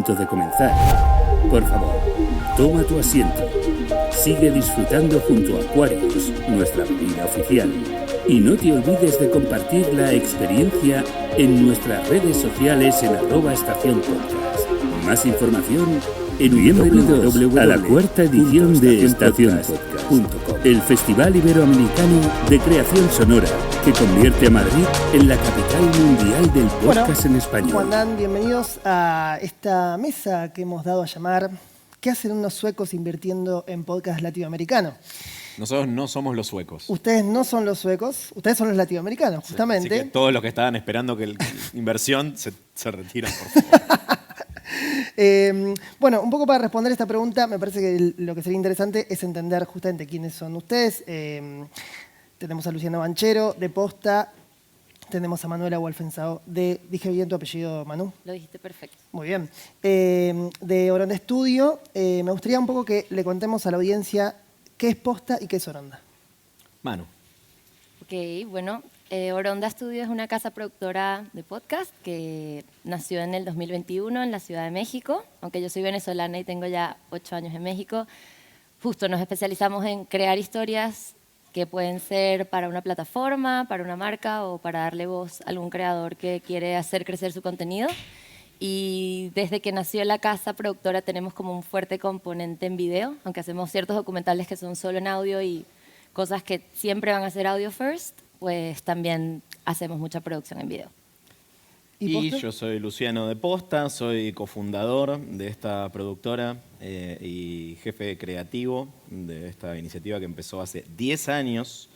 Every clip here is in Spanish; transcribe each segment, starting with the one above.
punto de comenzar. Por favor, toma tu asiento. Sigue disfrutando junto a Aquarius, nuestra bebida oficial. Y no te olvides de compartir la experiencia en nuestras redes sociales en @estacionpodcast. Más información en Bienvenidos a la cuarta edición de Estación Podcast, el Festival Iberoamericano de Creación Sonora que convierte a Madrid en la capital mundial del podcast en español. ¿Cómo andan? Bienvenidos a esta mesa que hemos dado a llamar ¿Qué hacen unos suecos invirtiendo en podcast latinoamericano? Nosotros no somos los suecos. Ustedes no son los suecos, ustedes son los latinoamericanos, justamente. Así que todos los que estaban esperando que la inversión se retiran, por favor. Bueno, un poco para responder esta pregunta, me parece que lo que sería interesante es entender justamente quiénes son ustedes. Tenemos a Luciano Banchero, de Posta. Tenemos a Manuela Wolfensao, ¿dije bien tu apellido, Manu? Lo dijiste perfecto. Muy bien. De Oronda Studio. Me gustaría un poco que le contemos a la audiencia qué es Posta y qué es Oronda. Manu. Ok, bueno, Oronda Studio es una casa productora de podcast que nació en el 2021 en la Ciudad de México. Aunque yo soy venezolana y tengo ya 8 años en México, justo nos especializamos en crear historias que pueden ser para una plataforma, para una marca o para darle voz a algún creador que quiere hacer crecer su contenido. Y desde que nació la casa productora tenemos como un fuerte componente en video, aunque hacemos ciertos documentales que son solo en audio y cosas que siempre van a ser audio first, pues también hacemos mucha producción en video. Y yo soy Luciano de Posta, soy cofundador de esta productora y jefe creativo de esta iniciativa que empezó hace 10 años.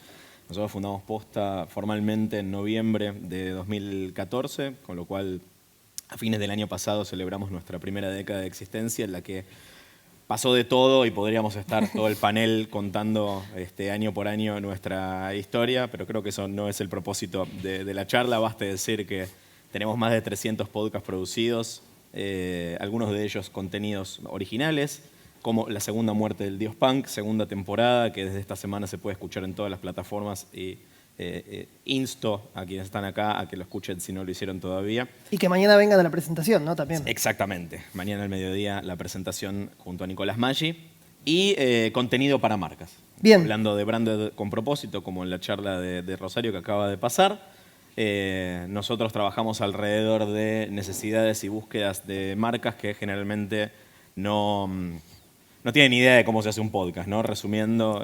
Nosotros fundamos Posta formalmente en noviembre de 2014, con lo cual a fines del año pasado celebramos nuestra primera década de existencia en la que pasó de todo y podríamos estar todo el panel contando año por año nuestra historia, pero creo que eso no es el propósito de la charla. Basta decir que tenemos más de 300 podcasts producidos, algunos de ellos contenidos originales, como La Segunda Muerte del Dios Punk, segunda temporada, que desde esta semana se puede escuchar en todas las plataformas y insto a quienes están acá a que lo escuchen si no lo hicieron todavía. Y que mañana vengan a la presentación, ¿no? También. Exactamente. Mañana al mediodía la presentación junto a Nicolás Maggi. Y contenido para marcas. Bien. Hablando de brand con propósito, como en la charla de Rosario que acaba de pasar. Nosotros trabajamos alrededor de necesidades y búsquedas de marcas que generalmente no tienen idea de cómo se hace un podcast, ¿no? Resumiendo,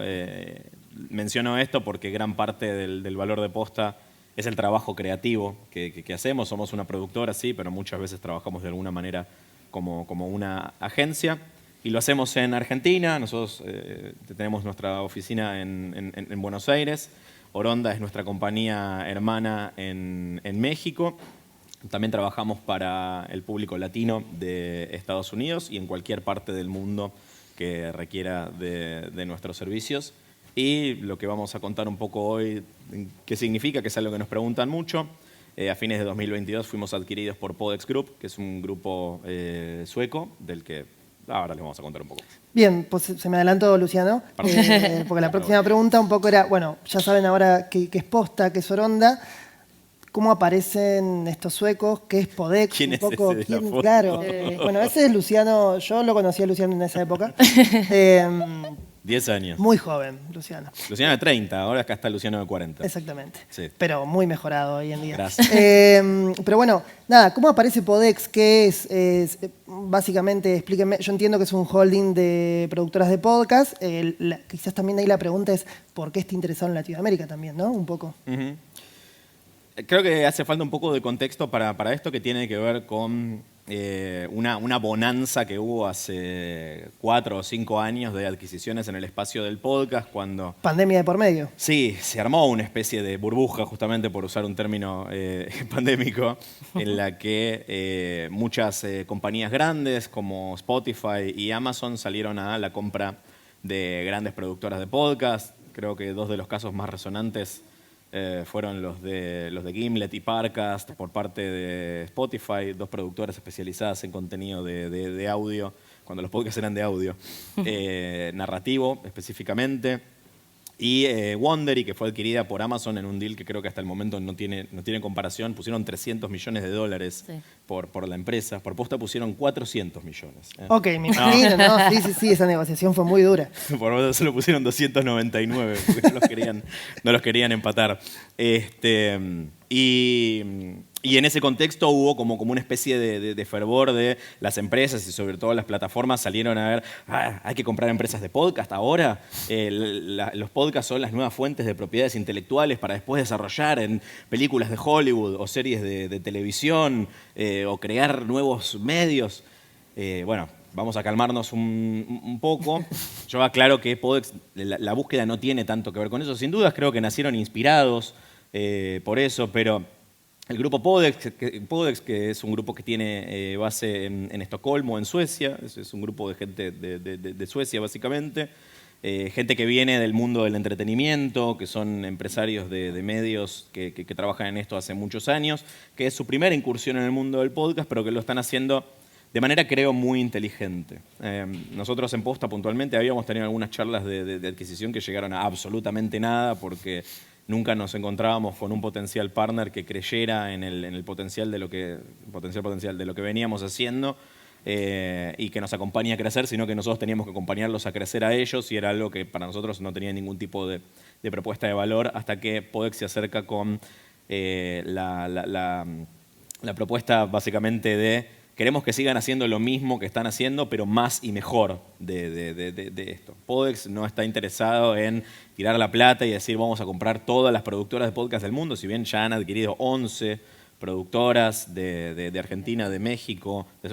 menciono esto porque gran parte del valor de Posta es el trabajo creativo que hacemos. Somos una productora, sí, pero muchas veces trabajamos de alguna manera como una agencia. Y lo hacemos en Argentina. Nosotros tenemos nuestra oficina en Buenos Aires. Oronda es nuestra compañía hermana en México. También trabajamos para el público latino de Estados Unidos y en cualquier parte del mundo que requiera de nuestros servicios. Y lo que vamos a contar un poco hoy, qué significa, que es algo que nos preguntan mucho. A fines de 2022 fuimos adquiridos por Podex Group, que es un grupo sueco del que ahora les vamos a contar un poco. Bien, pues se me adelantó Luciano, porque la próxima pregunta un poco era, bueno, ya saben ahora qué es Posta, qué es Oronda, cómo aparecen estos suecos, qué es Podex, ¿Quién un es poco, ese de la foto? claro. Bueno, ese es Luciano, yo lo conocí a Luciano en esa época. 10 años. Muy joven, Luciano. Luciano de 30, ahora acá está Luciano de 40. Exactamente. Sí. Pero muy mejorado hoy en día. Gracias. Pero bueno, nada, ¿cómo aparece Podex? ¿Qué es? Básicamente, explíquenme. Yo entiendo que es un holding de productoras de podcast. Quizás también ahí la pregunta es ¿por qué está interesado en Latinoamérica también, no? Un poco. Uh-huh. Creo que hace falta un poco de contexto para esto que tiene que ver con una bonanza que hubo hace 4 o 5 años de adquisiciones en el espacio del podcast cuando... Pandemia de por medio. Sí, se armó una especie de burbuja, justamente por usar un término pandémico, en la que muchas compañías grandes como Spotify y Amazon salieron a la compra de grandes productoras de podcast. Creo que 2 de los casos más resonantes fueron los de Gimlet y Parcast por parte de Spotify, 2 productoras especializadas en contenido de audio, cuando los podcasts eran de audio, narrativo específicamente. Y Wondery, que fue adquirida por Amazon en un deal que creo que hasta el momento no tiene comparación, pusieron $300 millones Sí. por la empresa. Por posta pusieron 400 millones. Ok, me imagino, ¿no? Sí, esa negociación fue muy dura. Por posta solo pusieron 299, porque no los querían empatar. Y en ese contexto hubo como una especie de fervor de las empresas y sobre todo las plataformas salieron a ver, hay que comprar empresas de podcast ahora. Los podcasts son las nuevas fuentes de propiedades intelectuales para después desarrollar en películas de Hollywood o series de televisión o crear nuevos medios. Bueno, vamos a calmarnos un poco. Yo aclaro que Podex, la búsqueda no tiene tanto que ver con eso. Sin dudas creo que nacieron inspirados por eso, pero el grupo Podex, que es un grupo que tiene base en Estocolmo, en Suecia, es un grupo de gente de Suecia básicamente, gente que viene del mundo del entretenimiento, que son empresarios de medios que trabajan en esto hace muchos años, que es su primera incursión en el mundo del podcast, pero que lo están haciendo de manera, creo, muy inteligente. Nosotros en Posta puntualmente habíamos tenido algunas charlas de adquisición que llegaron a absolutamente nada porque nunca nos encontrábamos con un potencial partner que creyera en el potencial de lo que veníamos haciendo y que nos acompañe a crecer, sino que nosotros teníamos que acompañarlos a crecer a ellos y era algo que para nosotros no tenía ningún tipo de propuesta de valor hasta que Podex se acerca con la propuesta básicamente de queremos que sigan haciendo lo mismo que están haciendo, pero más y mejor de esto. Podex no está interesado en tirar la plata y decir vamos a comprar todas las productoras de podcast del mundo, si bien ya han adquirido 11 productoras de Argentina, de México, de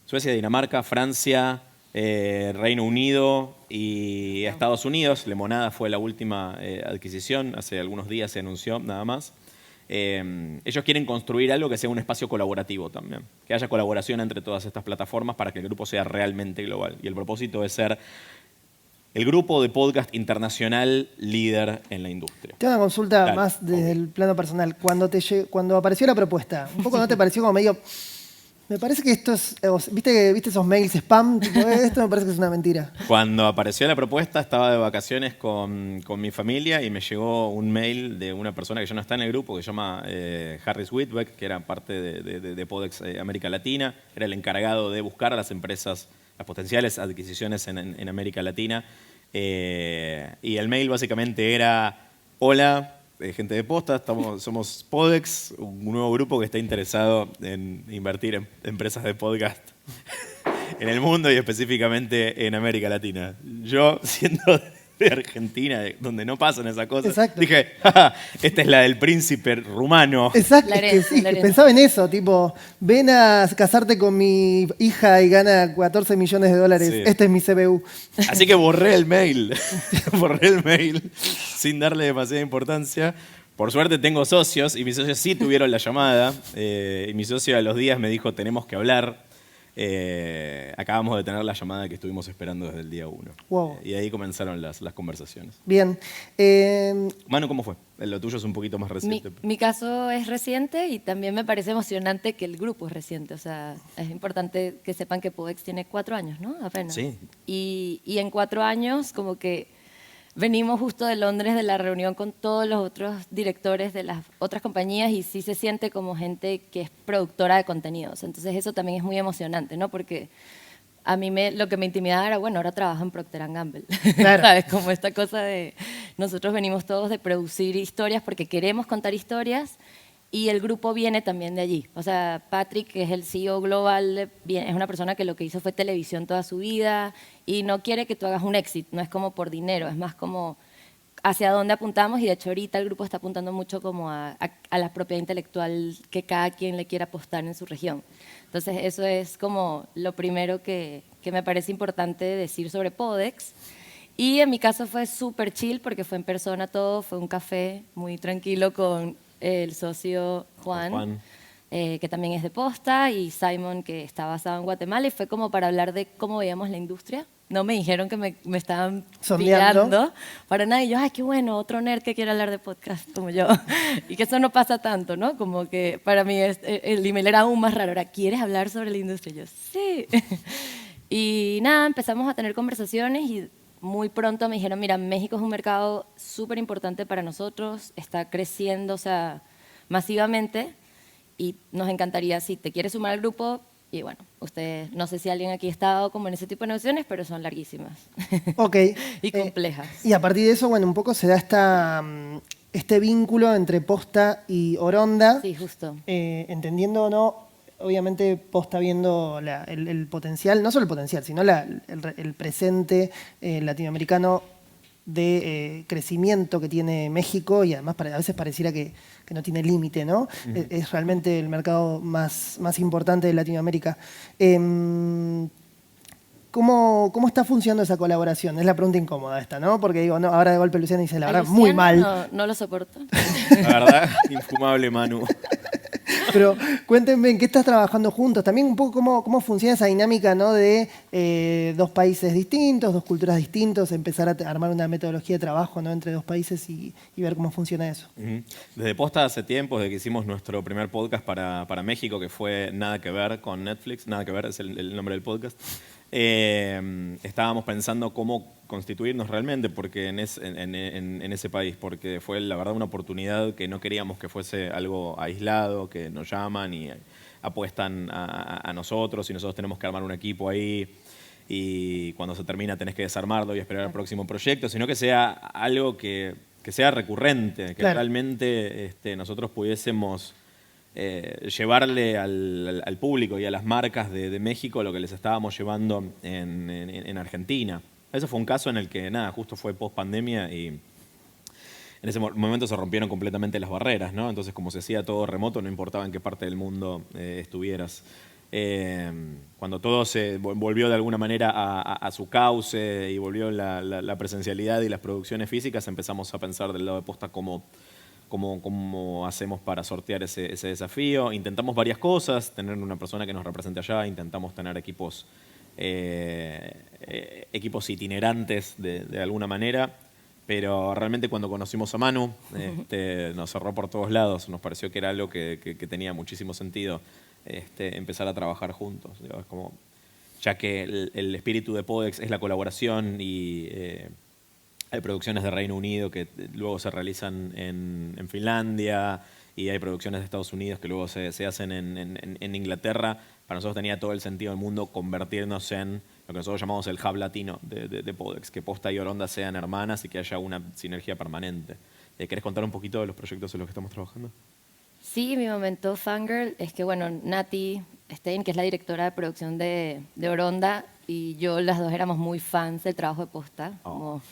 Suecia, Dinamarca, Francia, Reino Unido y Estados Unidos. Lemonada fue la última adquisición, hace algunos días se anunció nada más. Ellos quieren construir algo que sea un espacio colaborativo también, que haya colaboración entre todas estas plataformas para que el grupo sea realmente global. Y el propósito es ser el grupo de podcast internacional líder en la industria. Tengo una consulta más desde el plano personal. Cuando apareció la propuesta, ¿un poco no te pareció como medio... Me parece que esto es... ¿Viste esos mails spam? Tipo, esto me parece que es una mentira. Cuando apareció la propuesta estaba de vacaciones con mi familia y me llegó un mail de una persona que ya no está en el grupo, que se llama Harris Whitbeck, que era parte de Podex América Latina. Era el encargado de buscar a las empresas, las potenciales adquisiciones en América Latina. Y el mail básicamente era: hola, gente de Posta, somos Podex, un nuevo grupo que está interesado en invertir en empresas de podcast en el mundo y específicamente en América Latina. Yo, siendo de Argentina, donde no pasan esas cosas, Exacto. dije, ¡ja! Esta es la del príncipe rumano. Exacto, Lorenzo, es que Lorenzo. pensaba en eso, tipo, ven a casarte con mi hija y gana $14 millones. Sí. Este es mi CBU. Así que borré el mail sin darle demasiada importancia. Por suerte tengo socios y mis socios sí tuvieron la llamada. Y mi socio a los días me dijo, tenemos que hablar. Acabamos de tener la llamada que estuvimos esperando desde el día 1. Wow. Y ahí comenzaron las conversaciones. Bien. Manu, ¿cómo fue? Lo tuyo es un poquito más reciente. Mi caso es reciente y también me parece emocionante que el grupo es reciente. O sea, es importante que sepan que Podex tiene 4 años, ¿no? Apenas. Sí. Y en 4 años, como que venimos justo de Londres de la reunión con todos los otros directores de las otras compañías y sí se siente como gente que es productora de contenidos. Entonces eso también es muy emocionante, ¿no? Porque a mí lo que me intimidaba era, bueno, ahora trabajo en Procter & Gamble. Claro. ¿Sabes? Como esta cosa de nosotros venimos todos de producir historias porque queremos contar historias y el grupo viene también de allí. O sea, Patrick, que es el CEO global, es una persona que lo que hizo fue televisión toda su vida y no quiere que tú hagas un exit, no es como por dinero, es más como hacia dónde apuntamos y de hecho ahorita el grupo está apuntando mucho como a la propiedad intelectual que cada quien le quiera apostar en su región. Entonces eso es como lo primero que me parece importante decir sobre Podex. Y en mi caso fue súper chill porque fue en persona todo, fue un café muy tranquilo con el socio Juan. Que también es de Posta, y Simon, que está basado en Guatemala, y fue como para hablar de cómo veíamos la industria. No me dijeron que me estaban Sondeando. pillando para nada, y yo, ay, qué bueno, otro nerd que quiere hablar de podcast como yo. Y que eso no pasa tanto, ¿no? Como que para mí el email era aún más raro, era, ¿quieres hablar sobre la industria? Y yo, sí. Y nada, empezamos a tener conversaciones y muy pronto me dijeron, mira, México es un mercado súper importante para nosotros, está creciendo, o sea, masivamente, y nos encantaría, si te quieres sumar al grupo, y bueno, ustedes, no sé si alguien aquí ha estado como en ese tipo de negociaciones, pero son larguísimas. Ok. Y complejas. Y a partir de eso, bueno, un poco se da este vínculo entre Posta y Oronda. Sí, justo. Entendiendo o no, obviamente Posta viendo el potencial, no solo el potencial, sino el presente latinoamericano de crecimiento que tiene México y además a veces pareciera que no tiene límite, ¿no? Es realmente el mercado más importante de Latinoamérica. ¿Cómo está funcionando esa colaboración? Es la pregunta incómoda esta, ¿no? Porque digo, no, ahora de golpe Luciana dice, la verdad, muy mal. No lo soporto. La verdad, infumable, Manu. Pero cuéntenme, ¿en qué estás trabajando juntos? También un poco cómo funciona esa dinámica, ¿no? De dos países distintos, dos culturas distintas, empezar a armar una metodología de trabajo, ¿no? Entre dos países y ver cómo funciona eso. Desde Posta hace tiempo, desde que hicimos nuestro primer podcast para México, que fue Nada que ver con Netflix, Nada que ver es el nombre del podcast, estábamos pensando cómo constituirnos realmente porque en ese país, porque fue la verdad una oportunidad que no queríamos que fuese algo aislado, que nos llaman y apuestan a nosotros y nosotros tenemos que armar un equipo ahí y cuando se termina tenés que desarmarlo y esperar al próximo proyecto, sino que sea algo que sea recurrente, que realmente nosotros pudiésemos llevarle al público y a las marcas de México lo que les estábamos llevando en Argentina. Ese fue un caso en el que, nada, justo fue post-pandemia y en ese momento se rompieron completamente las barreras, ¿no? Entonces, como se hacía todo remoto, no importaba en qué parte del mundo estuvieras. Cuando todo se volvió de alguna manera a su cauce y volvió la presencialidad y las producciones físicas, empezamos a pensar del lado de Posta cómo hacemos para sortear ese desafío. Intentamos varias cosas, tener una persona que nos represente allá, intentamos tener equipos itinerantes de alguna manera, pero realmente cuando conocimos a Manu, nos cerró por todos lados, nos pareció que era algo que tenía muchísimo sentido empezar a trabajar juntos. Digo, es como, ya que el espíritu de Podex es la colaboración y hay producciones de Reino Unido que luego se realizan en Finlandia y hay producciones de Estados Unidos que luego se hacen en Inglaterra. Para nosotros tenía todo el sentido del mundo convertirnos en lo que nosotros llamamos el hub latino de Podex, que Posta y Oronda sean hermanas y que haya una sinergia permanente. ¿Querés contar un poquito de los proyectos en los que estamos trabajando? Sí, mi momento fangirl es que, bueno, Nati Stein, que es la directora de producción de Oronda, y yo, las dos éramos muy fans del trabajo de Posta.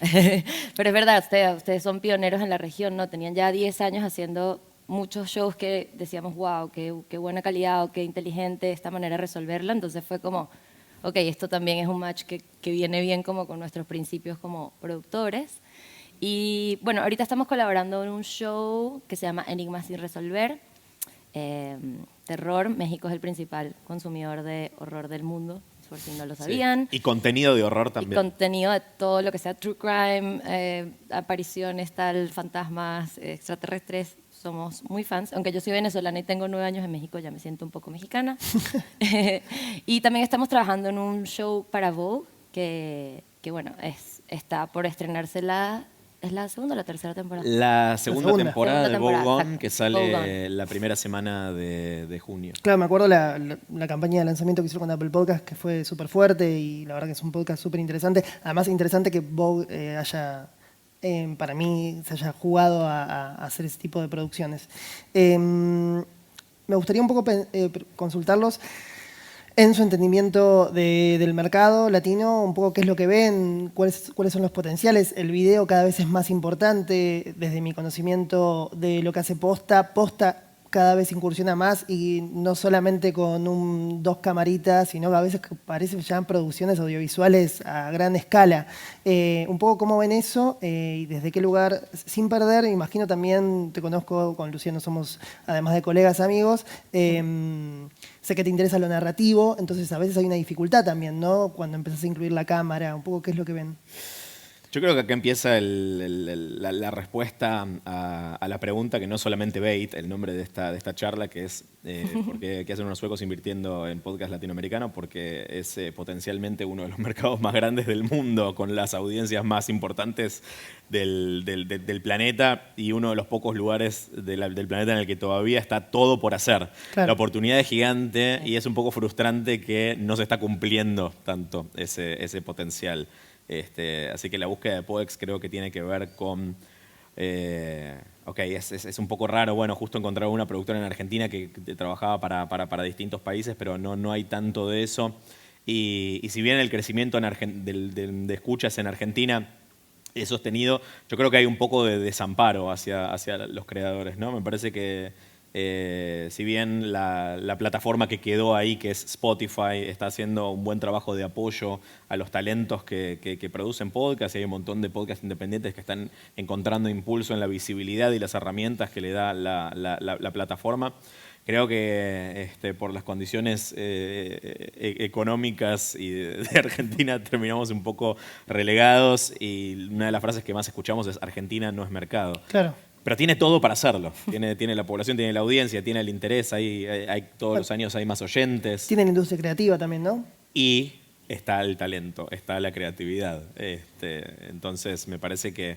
Pero es verdad, ustedes son pioneros en la región, ¿no? Tenían ya 10 años haciendo muchos shows que decíamos, wow, qué buena calidad o qué inteligente esta manera de resolverla. Entonces fue como, ok, esto también es un match que viene bien como con nuestros principios como productores. Y bueno, ahorita estamos colaborando en un show que se llama Enigmas sin resolver. Terror, México es el principal consumidor de horror del mundo, por si no lo sabían. Sí. Y contenido de horror también. Y contenido de todo lo que sea true crime, apariciones, fantasmas, extraterrestres. Somos muy fans, aunque yo soy venezolana y tengo 9 años en México, ya me siento un poco mexicana. Y también estamos trabajando en un show para Vogue, que bueno, está por estrenarse ¿es la segunda o la tercera temporada? La segunda temporada de Vogue On, que sale Vogue On. la primera semana de junio. Claro, me acuerdo la campaña de lanzamiento que hicieron con Apple Podcast, que fue súper fuerte y la verdad que es un podcast súper interesante. Además, interesante que Vogue para mí, se haya jugado a hacer ese tipo de producciones. Me gustaría un poco consultarlos en su entendimiento del mercado latino, un poco qué es lo que ven, cuáles son los potenciales. El video cada vez es más importante, desde mi conocimiento de lo que hace Posta. Posta cada vez incursiona más y no solamente con 2 camaritas, sino que a veces parecen ya producciones audiovisuales a gran escala. Un poco cómo ven eso y desde qué lugar, sin perder, imagino también, te conozco, con Luciano somos, además de colegas, amigos, sé que te interesa lo narrativo, entonces a veces hay una dificultad también, ¿no? Cuando empezás a incluir la cámara, un poco qué es lo que ven. Yo creo que acá empieza la respuesta a la pregunta que no solamente Bait, el nombre de esta charla, que es ¿qué hacen unos suecos invirtiendo en podcast latinoamericano? Porque es potencialmente uno de los mercados más grandes del mundo, con las audiencias más importantes del planeta y uno de los pocos lugares del planeta en el que todavía está todo por hacer. Claro. La oportunidad es gigante y es un poco frustrante que no se está cumpliendo tanto ese potencial. Así que la búsqueda de Podex creo que tiene que ver con... es un poco raro, bueno, justo encontrar una productora en Argentina que trabajaba para distintos países, pero no hay tanto de eso. Y si bien el crecimiento de escuchas en Argentina es sostenido, yo creo que hay un poco de desamparo hacia los creadores, ¿no? Me parece que si bien la plataforma que quedó ahí, que es Spotify, está haciendo un buen trabajo de apoyo a los talentos que producen podcasts, y hay un montón de podcasts independientes que están encontrando impulso en la visibilidad y las herramientas que le da la plataforma. Creo que por las condiciones económicas y de Argentina terminamos un poco relegados, y una de las frases que más escuchamos es Argentina no es mercado. Claro. Pero tiene todo para hacerlo. Tiene la población, tiene la audiencia, tiene el interés, hay todos los años hay más oyentes. Tienen industria creativa también, ¿no? Y está el talento, está la creatividad. Entonces me parece que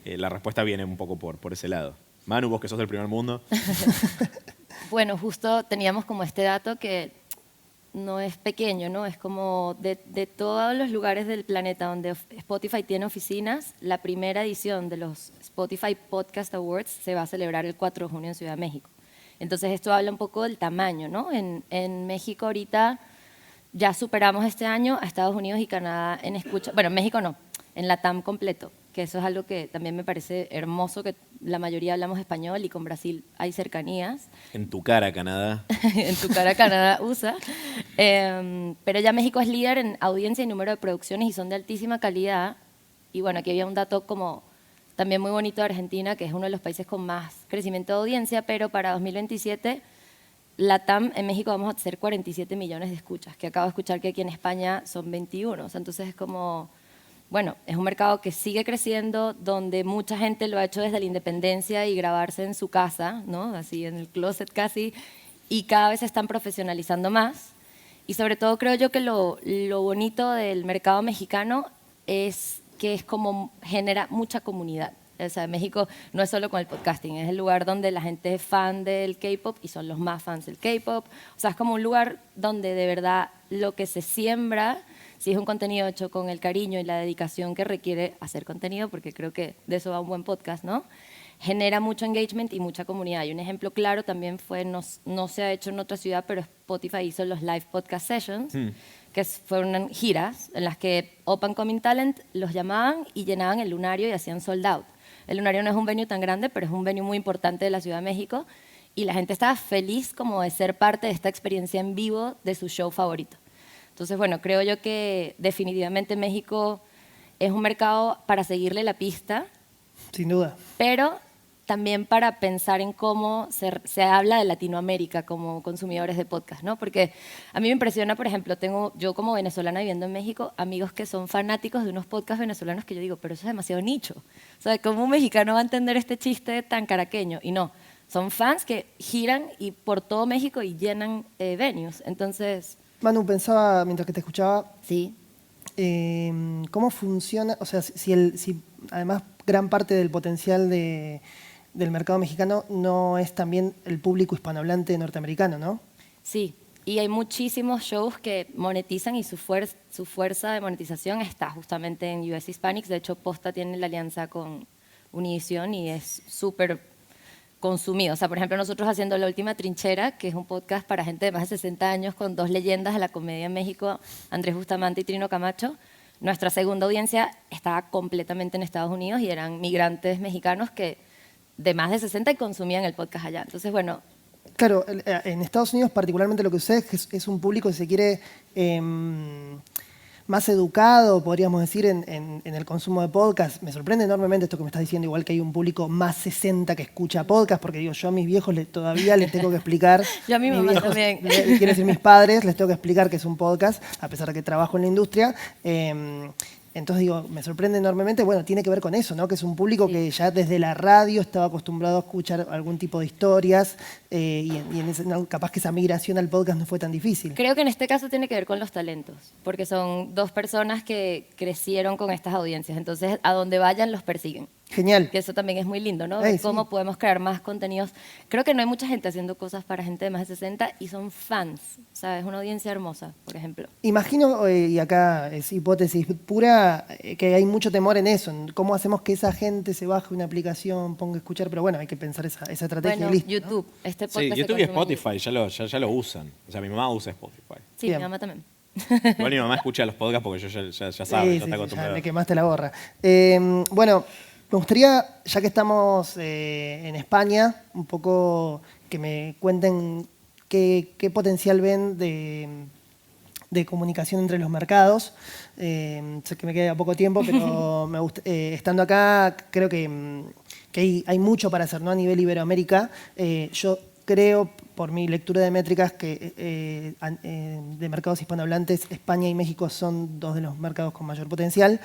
la respuesta viene un poco por ese lado. Manu, vos que sos del primer mundo. Bueno, justo teníamos como este dato que no es pequeño, ¿no? Es como de todos los lugares del planeta donde Spotify tiene oficinas, la primera edición de los Spotify Podcast Awards se va a celebrar el 4 de junio en Ciudad de México. Entonces esto habla un poco del tamaño, ¿no? En México ahorita ya superamos este año a Estados Unidos y Canadá en escucha. Bueno, en México no, en LATAM completo, que eso es algo que también me parece hermoso, que la mayoría hablamos español y con Brasil hay cercanías. En tu cara, Canadá. En tu cara, Canadá, USA. Pero ya México es líder en audiencia y número de producciones y son de altísima calidad. Y bueno, aquí había un dato como también muy bonito de Argentina, que es uno de los países con más crecimiento de audiencia, pero para 2027, LATAM, en México vamos a hacer 47 millones de escuchas, que acabo de escuchar que aquí en España son 21. O sea, entonces es como... Bueno, es un mercado que sigue creciendo, donde mucha gente lo ha hecho desde la independencia y grabarse en su casa, ¿no? Así en el closet casi, y cada vez se están profesionalizando más. Y sobre todo creo yo que lo bonito del mercado mexicano es que es como genera mucha comunidad. O sea, México no es solo con el podcasting, es el lugar donde la gente es fan del K-pop y son los más fans del K-pop. O sea, es como un lugar donde de verdad lo que se siembra, si es un contenido hecho con el cariño y la dedicación que requiere hacer contenido, porque creo que de eso va un buen podcast, ¿no? Genera mucho engagement y mucha comunidad. Y un ejemplo claro también fue, no se ha hecho en otra ciudad, pero Spotify hizo los live podcast sessions, que fueron giras en las que Open Coming Talent los llamaban y llenaban el Lunario y hacían sold out. El Lunario no es un venue tan grande, pero es un venue muy importante de la Ciudad de México, y la gente estaba feliz como de ser parte de esta experiencia en vivo de su show favorito. Entonces, bueno, creo yo que definitivamente México es un mercado para seguirle la pista. Sin duda. Pero también para pensar en cómo se habla de Latinoamérica como consumidores de podcast, ¿no? Porque a mí me impresiona, por ejemplo, tengo yo como venezolana viviendo en México, amigos que son fanáticos de unos podcasts venezolanos que yo digo, pero eso es demasiado nicho. O sea, ¿cómo un mexicano va a entender este chiste tan caraqueño? Y no, son fans que giran y por todo México y llenan venues. Entonces... Manu, pensaba, mientras que te escuchaba, Sí. ¿Cómo funciona? O sea, si además gran parte del potencial del mercado mexicano no es también el público hispanohablante norteamericano, ¿no? Sí, y hay muchísimos shows que monetizan y su fuerza de monetización está justamente en US Hispanics. De hecho, Posta tiene la alianza con Univision y es súper consumido. O sea, por ejemplo, nosotros haciendo La Última Trinchera, que es un podcast para gente de más de 60 años con dos leyendas de la comedia en México, Andrés Bustamante y Trino Camacho, nuestra segunda audiencia estaba completamente en Estados Unidos y eran migrantes mexicanos que de más de 60 y consumían el podcast allá. Entonces, bueno... Claro, en Estados Unidos particularmente lo que sucede es que es un público que se quiere más educado, podríamos decir, en el consumo de podcast. Me sorprende enormemente esto que me estás diciendo, igual que hay un público más 60 que escucha podcast, porque digo, yo a mis viejos todavía les tengo que explicar. Yo a mi mamá viejos, también. Quiero decir, mis padres les tengo que explicar que es un podcast, a pesar de que trabajo en la industria. Entonces digo, me sorprende enormemente, bueno, tiene que ver con eso, ¿no? Que es un público que ya desde la radio estaba acostumbrado a escuchar algún tipo de historias capaz que esa migración al podcast no fue tan difícil. Creo que en este caso tiene que ver con los talentos, porque son dos personas que crecieron con estas audiencias, entonces a donde vayan los persiguen. Genial. Que eso también es muy lindo, ¿no? Cómo podemos crear más contenidos. Creo que no hay mucha gente haciendo cosas para gente de más de 60 y son fans, ¿sabes? Una audiencia hermosa, por ejemplo. Imagino, y acá es hipótesis pura, que hay mucho temor en eso, en cómo hacemos que esa gente se baje una aplicación, ponga a escuchar, pero bueno, hay que pensar esa estrategia. Bueno, listo, YouTube, ¿no? este podcast. Sí, YouTube y Spotify ya lo usan. O sea, mi mamá usa Spotify. Sí, Bien. mi mamá también. Igual mi mamá escucha los podcasts porque yo ya sabe, ya está acostumbrada. Ya me quemaste la gorra. Bueno, me gustaría, ya que estamos en España, un poco que me cuenten qué potencial ven de comunicación entre los mercados. Sé que me queda poco tiempo, pero me gusta, estando acá creo que hay mucho para hacer, ¿no? A nivel Iberoamérica. Yo creo, por mi lectura de métricas, que de mercados hispanohablantes, España y México son dos de los mercados con mayor potencial.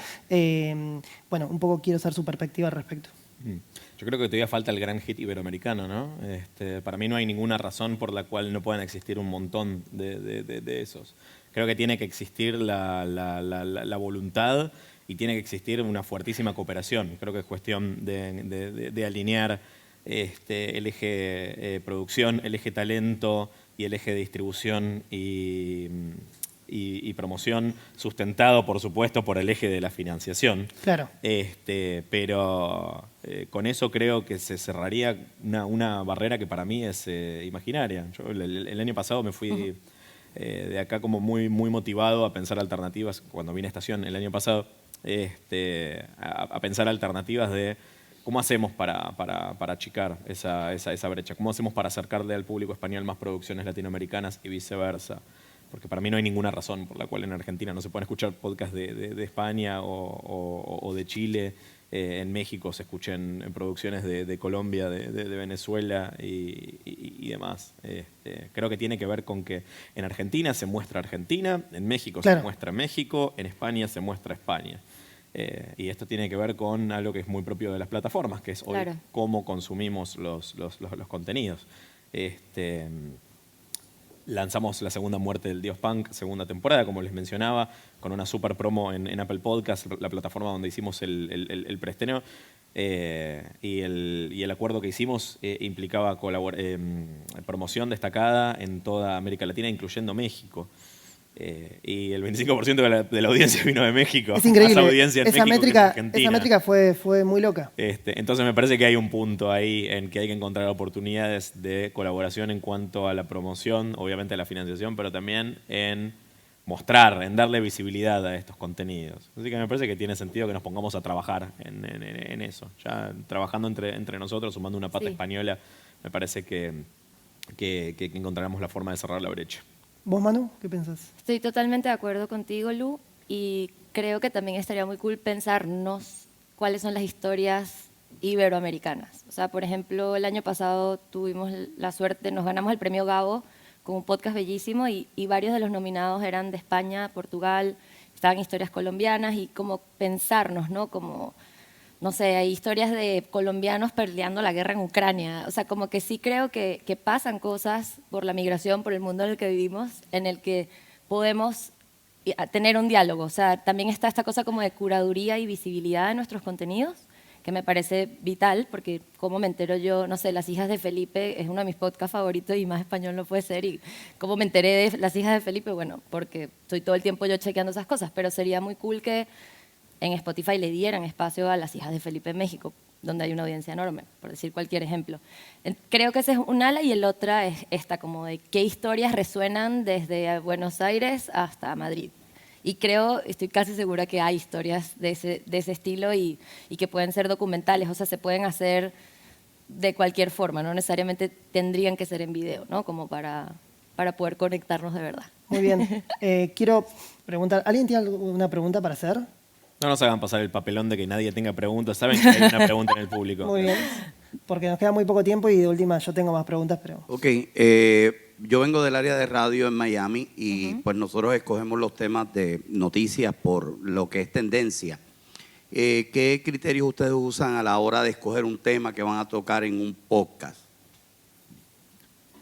Bueno, un poco quiero saber su perspectiva al respecto. Yo creo que todavía falta el gran hit iberoamericano, ¿no? Para mí no hay ninguna razón por la cual no puedan existir un montón de esos. Creo que tiene que existir la voluntad y tiene que existir una fuertísima cooperación. Creo que es cuestión de alinear el eje producción, el eje talento y el eje distribución y promoción, sustentado, por supuesto, por el eje de la financiación. Claro. Pero con eso creo que se cerraría una barrera que para mí es imaginaria. Yo el año pasado me fui de acá como muy motivado a pensar alternativas, cuando vine a Estación el año pasado, a pensar alternativas de cómo hacemos para achicar esa brecha, cómo hacemos para acercarle al público español más producciones latinoamericanas y viceversa. Porque para mí no hay ninguna razón por la cual en Argentina no se pueden escuchar podcasts de España o de Chile, en México se escuchen producciones de Colombia, de Venezuela y demás. Creo que tiene que ver con que en Argentina se muestra Argentina, en México se muestra México, en España se muestra España. Y esto tiene que ver con algo que es muy propio de las plataformas, que es hoy cómo consumimos los contenidos. Lanzamos La Segunda Muerte del Dios Punk, segunda temporada, como les mencionaba, con una super promo en Apple Podcast, la plataforma donde hicimos el preestreno. Y el acuerdo que hicimos implicaba promoción destacada en toda América Latina, incluyendo México. Y el 25% de la audiencia vino de México. Es increíble. Más audiencia en esa México que en Argentina. Esa métrica fue muy loca. Entonces me parece que hay un punto ahí en que hay que encontrar oportunidades de colaboración en cuanto a la promoción, obviamente a la financiación, pero también en mostrar, en darle visibilidad a estos contenidos. Así que me parece que tiene sentido que nos pongamos a trabajar en eso. Ya trabajando entre nosotros, sumando una pata española, me parece que encontraremos la forma de cerrar la brecha. ¿Vos, Manu, qué pensás? Estoy totalmente de acuerdo contigo, Lu, y creo que también estaría muy cool pensarnos cuáles son las historias iberoamericanas. O sea, por ejemplo, el año pasado tuvimos la suerte, nos ganamos el premio Gabo con un podcast bellísimo y varios de los nominados eran de España, Portugal, estaban historias colombianas y como pensarnos, ¿no? Como, no sé, hay historias de colombianos peleando la guerra en Ucrania. O sea, como que sí creo que pasan cosas por la migración, por el mundo en el que vivimos, en el que podemos tener un diálogo. O sea, también está esta cosa como de curaduría y visibilidad de nuestros contenidos, que me parece vital, porque como me entero yo, no sé, Las Hijas de Felipe es uno de mis podcasts favoritos y más español no puede ser. Y cómo me enteré de Las Hijas de Felipe, bueno, porque estoy todo el tiempo yo chequeando esas cosas, pero sería muy cool que en Spotify le dieran espacio a Las Hijas de Felipe en México, donde hay una audiencia enorme, por decir cualquier ejemplo. Creo que ese es un ala y el otra es esta, como de qué historias resuenan desde Buenos Aires hasta Madrid. Y estoy casi segura que hay historias de ese estilo y que pueden ser documentales, o sea, se pueden hacer de cualquier forma, no necesariamente tendrían que ser en video, ¿no? Como para poder conectarnos de verdad. Muy bien. Quiero preguntar, ¿alguien tiene alguna pregunta para hacer? No nos hagan pasar el papelón de que nadie tenga preguntas. Saben que hay una pregunta en el público. Muy bien. porque nos queda muy poco tiempo y de última yo tengo más preguntas, pero... Ok, yo vengo del área de radio en Miami y pues nosotros escogemos los temas de noticias por lo que es tendencia. ¿Qué criterios ustedes usan a la hora de escoger un tema que van a tocar en un podcast?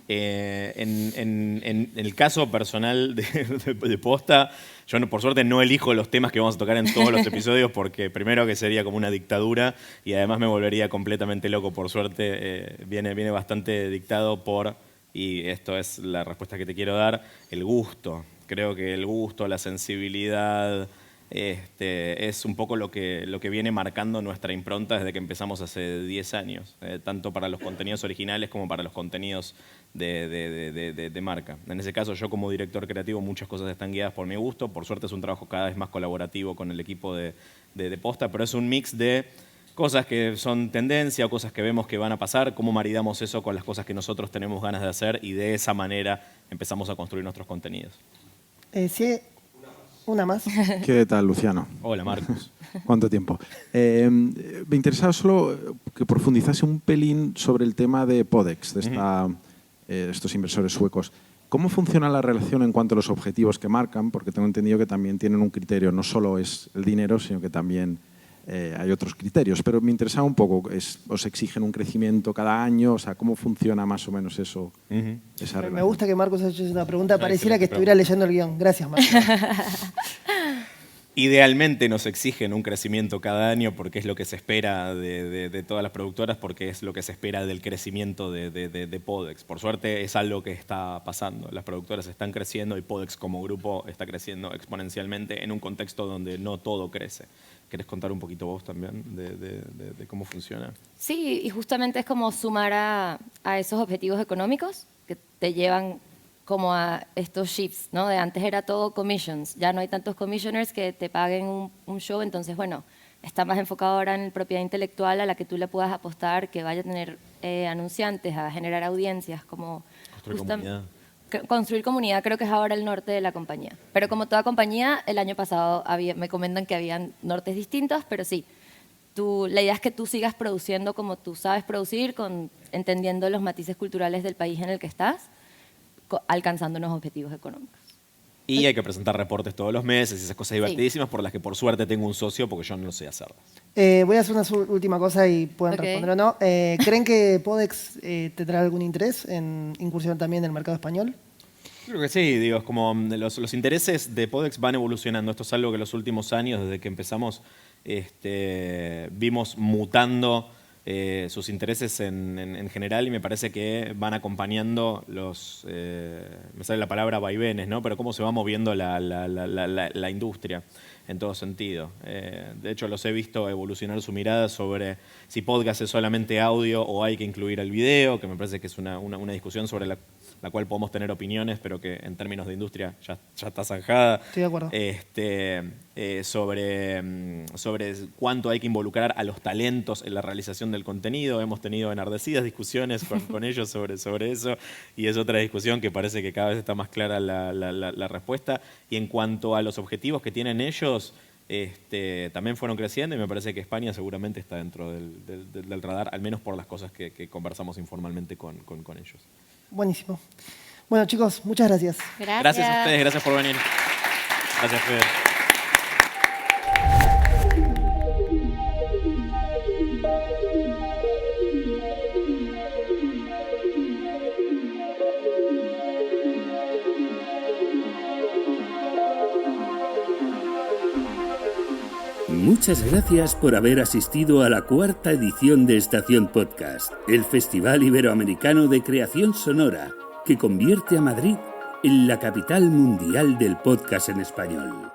En el caso personal de Posta, yo por suerte no elijo los temas que vamos a tocar en todos los episodios porque primero que sería como una dictadura y además me volvería completamente loco. Por suerte viene bastante dictado por, y esto es la respuesta que te quiero dar, el gusto. Creo que el gusto, la sensibilidad... es un poco lo que viene marcando nuestra impronta desde que empezamos hace 10 años, tanto para los contenidos originales como para los contenidos de marca. En ese caso, yo como director creativo, muchas cosas están guiadas por mi gusto. Por suerte es un trabajo cada vez más colaborativo con el equipo de Posta, pero es un mix de cosas que son tendencia o cosas que vemos que van a pasar, cómo maridamos eso con las cosas que nosotros tenemos ganas de hacer y de esa manera empezamos a construir nuestros contenidos. Sí. Una más. ¿Qué tal, Luciano? Hola, Marcos. ¿Cuánto tiempo? Me interesaba solo que profundizase un pelín sobre el tema de Podex, de estos inversores suecos. ¿Cómo funciona la relación en cuanto a los objetivos que marcan? Porque tengo entendido que también tienen un criterio, no solo es el dinero, sino que también hay otros criterios. Pero me interesaba un poco, ¿os exigen un crecimiento cada año? O sea, ¿cómo funciona más o menos eso? Esa relación? Me gusta que Marcos haya hecho una pregunta, pareciera que estuviera leyendo el guión. Gracias, Marcos. Idealmente nos exigen un crecimiento cada año porque es lo que se espera de todas las productoras, porque es lo que se espera del crecimiento de Podex. Por suerte es algo que está pasando. Las productoras están creciendo y Podex como grupo está creciendo exponencialmente en un contexto donde no todo crece. ¿Querés contar un poquito vos también de cómo funciona? Sí, y justamente es como sumar a esos objetivos económicos que te llevan como a estos shifts, ¿no? De antes era todo commissions, ya no hay tantos commissioners que te paguen un show, entonces, bueno, está más enfocado ahora en propiedad intelectual a la que tú le puedas apostar, que vaya a tener anunciantes, a generar audiencias, como... Construir comunidad creo que es ahora el norte de la compañía. Pero como toda compañía, el año pasado me comentan que habían nortes distintos, pero sí, la idea es que tú sigas produciendo como tú sabes producir, entendiendo los matices culturales del país en el que estás, alcanzando unos objetivos económicos. Y hay que presentar reportes todos los meses y esas cosas divertidísimas por las que por suerte tengo un socio porque yo no sé hacerlas. Voy a hacer una última cosa y pueden responder o no. ¿Creen que Podex tendrá algún interés en incursionar también en el mercado español? Creo que sí, digo, es como los intereses de Podex van evolucionando. Esto es algo que en los últimos años, desde que empezamos, vimos mutando sus intereses en general y me parece que van acompañando me sale la palabra vaivenes, ¿no? Pero cómo se va moviendo la industria en todo sentido. De hecho, los he visto evolucionar su mirada sobre si podcast es solamente audio o hay que incluir el video, que me parece que es una discusión sobre la cual podemos tener opiniones, pero que en términos de industria ya está zanjada. Estoy de acuerdo. Sobre cuánto hay que involucrar a los talentos en la realización del contenido. Hemos tenido enardecidas discusiones con ellos sobre eso y es otra discusión que parece que cada vez está más clara la respuesta. Y en cuanto a los objetivos que tienen ellos, también fueron creciendo y me parece que España seguramente está dentro del radar, al menos por las cosas que conversamos informalmente con ellos. Buenísimo. Bueno, chicos, muchas gracias. Gracias a ustedes, gracias por venir. Gracias, Fede. Muchas gracias por haber asistido a la 4ª edición de Estación Podcast, el Festival Iberoamericano de Creación Sonora, que convierte a Madrid en la capital mundial del podcast en español.